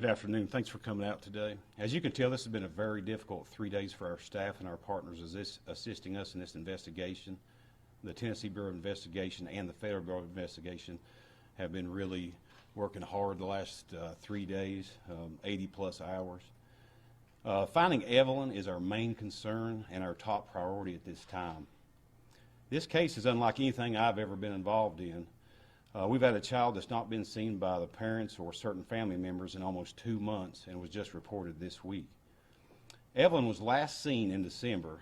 Good afternoon. Thanks for coming out today. As you can tell, this has been a very difficult 3 days for our staff and our partners assisting us in this investigation. The Tennessee Bureau of Investigation and the Federal Bureau of Investigation have been really working hard the last 3 days, 80-plus hours. Finding Evelyn is our main concern and our top priority at this time. This case is unlike anything I've ever been involved in. We've had a child that's not been seen by the parents or certain family members in almost 2 months and was just reported this week. Evelyn was last seen in December.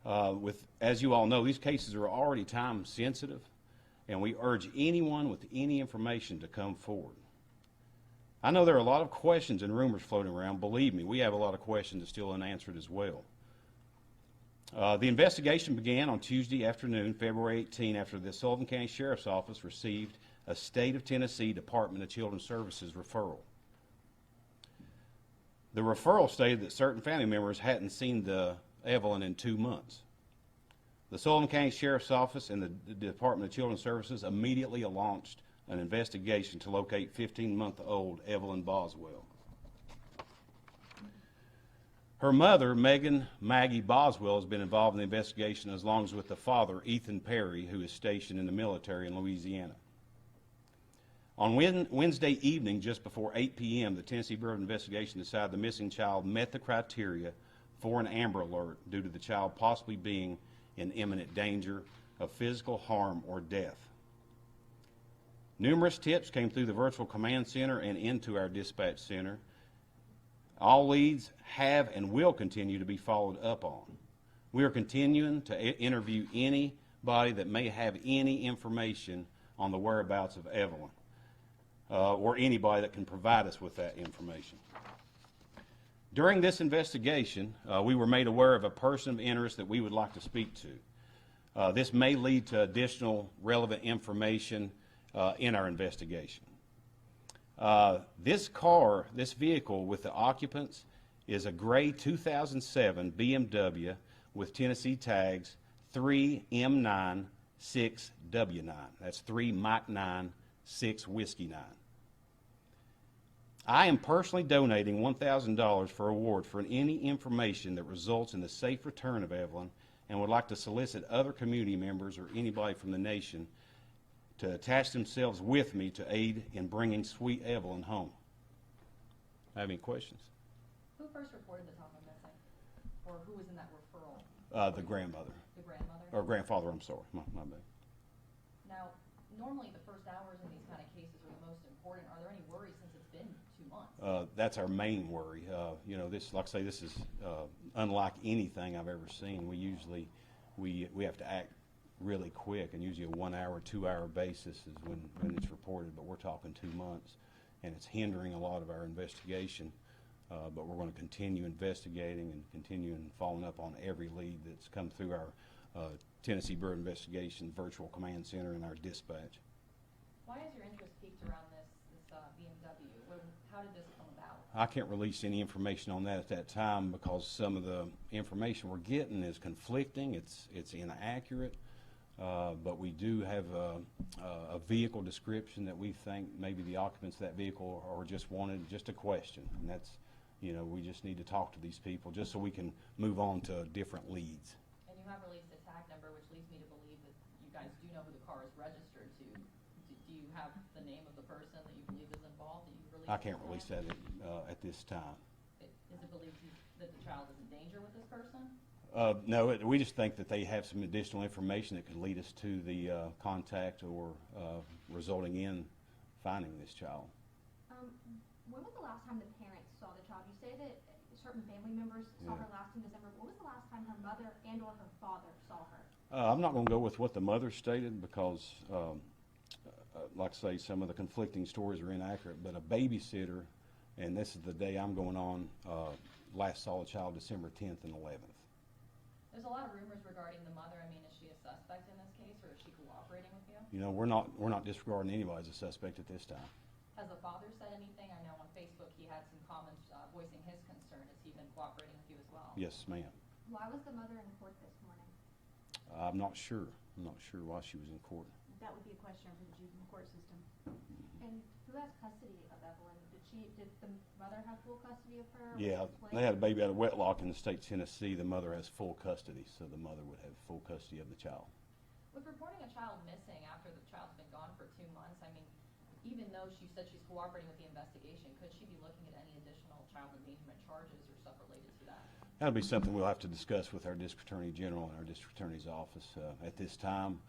As you all know, these cases are already time sensitive, and we urge anyone with any information to come forward. I know there are a lot of questions and rumors floating around. Believe me, we have a lot of questions that are still unanswered as well. The investigation began on Tuesday afternoon, February 18, after the Sullivan County Sheriff's Office received a State of Tennessee Department of Children's Services referral. The referral stated that certain family members hadn't seen Evelyn in 2 months. The Sullivan County Sheriff's Office and the Department of Children's Services immediately launched an investigation to locate 15-month-old Evelyn Boswell. Her mother, Maggie Boswell, has been involved in the investigation as long as with the father, Ethan Perry, who is stationed in the military in Louisiana. On Wednesday evening, just before 8 p.m., the Tennessee Bureau of Investigation decided the missing child met the criteria for an Amber Alert due to the child possibly being in imminent danger of physical harm or death. Numerous tips came through the virtual command center and into our dispatch center. All leads have and will continue to be followed up on. We are continuing to interview anybody that may have any information on the whereabouts of Evelyn, or anybody that can provide us with that information. During this investigation, we were made aware of a person of interest that we would like to speak to. This may lead to additional relevant information in our investigation. This vehicle with the occupants is a gray 2007 BMW with Tennessee tags 3M9 6W9. That's 3 Mike 9 6 Whiskey 9. I am personally donating $1,000 for award for any information that results in the safe return of Evelyn, and would like to solicit other community members or anybody from the nation to attach themselves with me to aid in bringing sweet Evelyn home. Have any questions? Who first reported the child missing? Or who was in that referral? The grandmother. The grandmother? Or grandfather, I'm sorry. My bad. Now, normally the first hours in these kind of cases are the most important. Are there any worries since it's been 2 months? That's our main worry. This, like I say, this is unlike anything I've ever seen. We have to act really quick, and usually a 1 hour, 2 hour basis is when it's reported, but we're talking 2 months, and it's hindering a lot of our investigation. But we're going to continue investigating and continue following up on every lead that's come through our Tennessee Bureau of Investigation virtual command center and our dispatch. Why has your interest peaked around this BMW? How did this come about? I can't release any information on that at that time because some of the information we're getting is conflicting, it's inaccurate. But we do have a vehicle description that we think maybe the occupants of that vehicle are just wanted just a question, and that's, we just need to talk to these people just so we can move on to different leads. And you have released a tag number, which leads me to believe that you guys do know who the car is registered to. Do you have the name of the person that you believe is involved? I can't release that at this time. Is it believed that the child is in danger with this person? No, we just think that they have some additional information that could lead us to the contact or resulting in finding this child. When was the last time the parents saw the child? You say that certain family members saw her last in December. When was the last time her mother and or her father saw her? I'm not going to go with what the mother stated because, like I say, some of the conflicting stories are inaccurate, but a babysitter, and this is the day I'm going on, last saw the child December 10th and 11th. There's a lot of rumors regarding the mother. I mean, is she a suspect in this case, or is she cooperating with you? We're not disregarding anybody as a suspect at this time. Has the father said anything? I know on Facebook he had some comments voicing his concern. Has he been cooperating with you as well? Yes, ma'am. Why was the mother in court this morning? I'm not sure. I'm not sure why she was in court. That would be a question for the juvenile court system. And who has custody of Evelyn? Did the mother have full custody of her? Yeah, Was it split? they had a baby out of wedlock in the state of Tennessee. The mother has full custody, so the mother would have full custody of the child. With reporting a child missing after the child's been gone for 2 months, I mean, even though she said she's cooperating with the investigation, could she be looking at any additional child endangerment charges or stuff related to that? That'll be something we'll have to discuss with our district attorney general and our district attorney's office. At this time,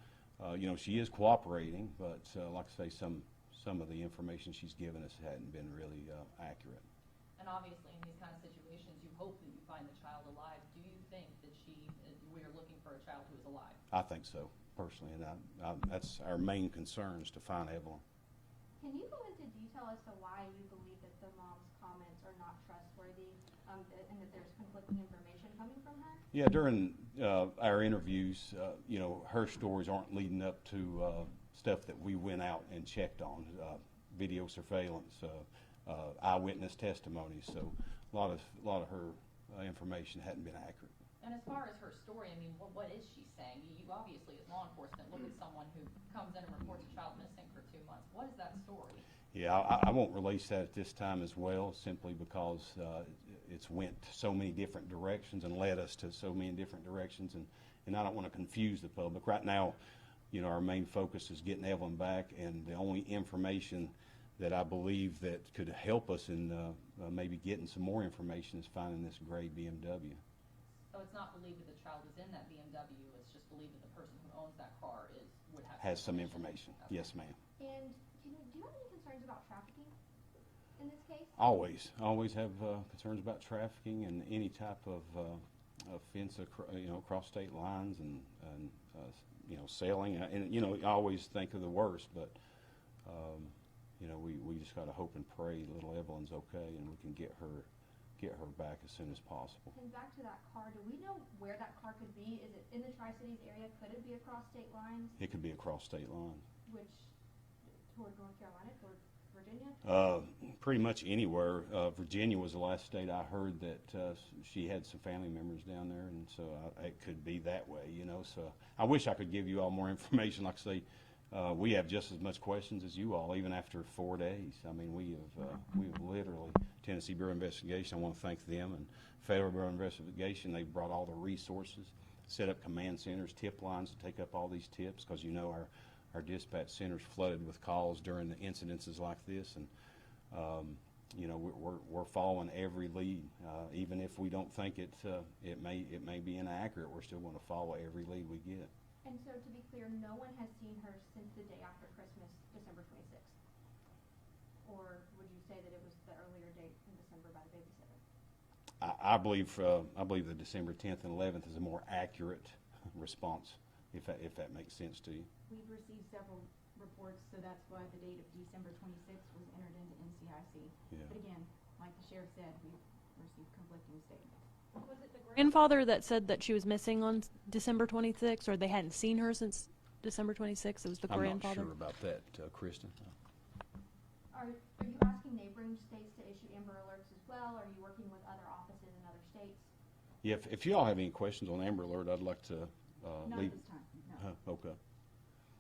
she is cooperating, but like I say, some of the information she's given us hadn't been really accurate. And obviously, in these kind of situations, you hope that you find the child alive. Do you think that we are looking for a child who is alive? I think so, personally, and that's our main concern, is to find Evelyn. Can you go into detail as to why you believe that the mom's comments are not trustworthy, and that there's conflicting information coming from her? Yeah, during our interviews, her stories aren't leading up to stuff that we went out and checked on, video surveillance, eyewitness testimony. So a lot of her information hadn't been accurate. And as far as her story, I mean, what is she saying? You obviously, as law enforcement, look at someone who comes in and reports a child missing for 2 months. What is that story? Yeah, I won't release that at this time as well, simply because it's went so many different directions and led us to so many different directions, and I don't want to confuse the public. Right now, our main focus is getting Evelyn back, and the only information that I believe that could help us in maybe getting some more information is finding this gray BMW. So it's not believed that the child is in that BMW, it's just believed that the person who owns that car would have Has some information. Okay. Yes, ma'am. And do you have any concerns about trafficking in this case? Always have concerns about trafficking and any type of offense, across state lines and selling. And I always think of the worst, but we just got to hope and pray little Evelyn's okay and we can get her back as soon as possible. And back to that car, do we know where that car could be? Is it in the Tri-Cities area? Could it be across state lines? It could be across state lines. Which, toward North Carolina, toward Virginia? Pretty much anywhere. Virginia was the last state I heard that she had some family members down there, and so it could be that way, So I wish I could give you all more information. Like I say, we have just as much questions as you all, even after 4 days. I mean, we have literally, Tennessee Bureau of Investigation, I want to thank them, and Federal Bureau of Investigation. They've brought all the resources, set up command centers, tip lines to take up all these tips, because our dispatch center's flooded with calls during the incidences like this, and we're following every lead, even if we don't think it may be inaccurate. We're still going to follow every lead we get. And so, to be clear, no one has seen her since the day after Christmas, December 26th? Or would you say that it was the earlier date in December by the babysitter? I believe the December 10th and 11th is a more accurate response, if that makes sense to you. We've received several reports, so that's why the date of December 26th was entered into NCIC. Yeah. But again, like the sheriff said, we've received conflicting statements. Was it the Grandfather that said that she was missing on December 26th, or they hadn't seen her since December 26th? It was the grandfather. I'm not sure about that, Kristen. Are you asking neighboring states to issue Amber Alerts as well? Are you working with other offices in other states? Yeah, if you all have any questions on Amber Alert, I'd like to Not leave. at this time, no. Okay.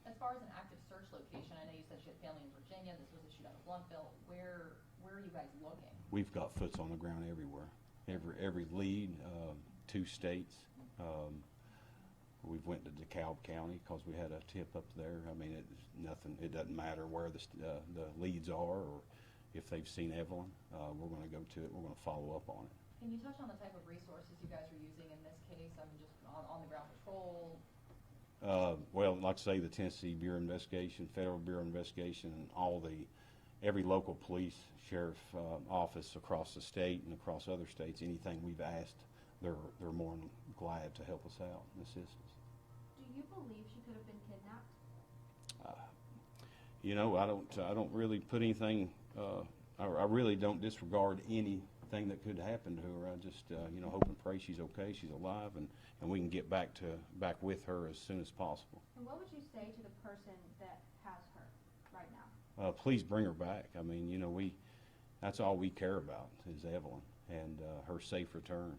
As far as an active search location, I know you said she had family in Virginia, this was issued out of Bluntville. Where are you guys looking? We've got foots on the ground everywhere. Every lead, 2 states. We've went to DeKalb County because we had a tip up there. I mean, it doesn't matter where the leads are or if they've seen Evelyn. We're going to go to it. We're going to follow up on it. Can you touch on the type of resources you guys are using in this case? I mean, just on the ground patrol? Well, like I say, the Tennessee Bureau of Investigation, Federal Bureau of Investigation, and every local police, sheriff office across the state and across other states, anything we've asked, they're more than glad to help us out and assist us. Do you believe she could have been kidnapped? I don't really put anything. I really don't disregard anything that could happen to her. I just hope and pray she's okay, she's alive, and we can get back with her as soon as possible. And what would you say to the person that has her right now? Please bring her back. I mean, that's all we care about is Evelyn and her safe return.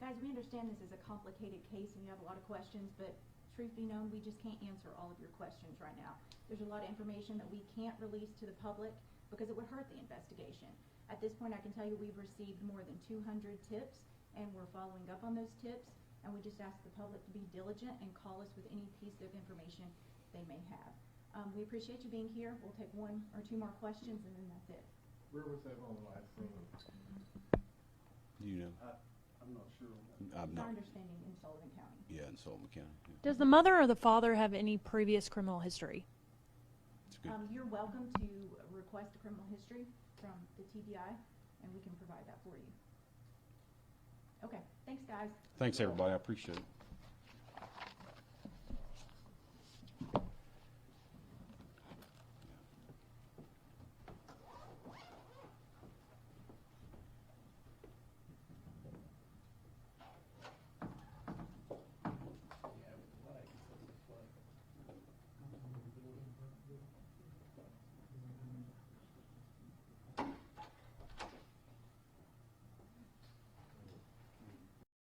Guys, we understand this is a complicated case and you have a lot of questions, but truth be known, we just can't answer all of your questions right now. There's a lot of information that we can't release to the public because it would hurt the investigation. At this point, I can tell you we've received more than 200 tips, and we're following up on those tips, and we just ask the public to be diligent and call us with any piece of information they may have. We appreciate you being here. We'll take one or two more questions, and then that's it. Where was that on the last scene? You know, I'm not sure. I'm It's our not, understanding in Sullivan County. yeah, in Sullivan County. Yeah. Does the mother or the father have any previous criminal history? It's good. You're welcome to request a criminal history from the TBI, and we can provide that for you. Okay, thanks, guys. Thanks, everybody. I appreciate it.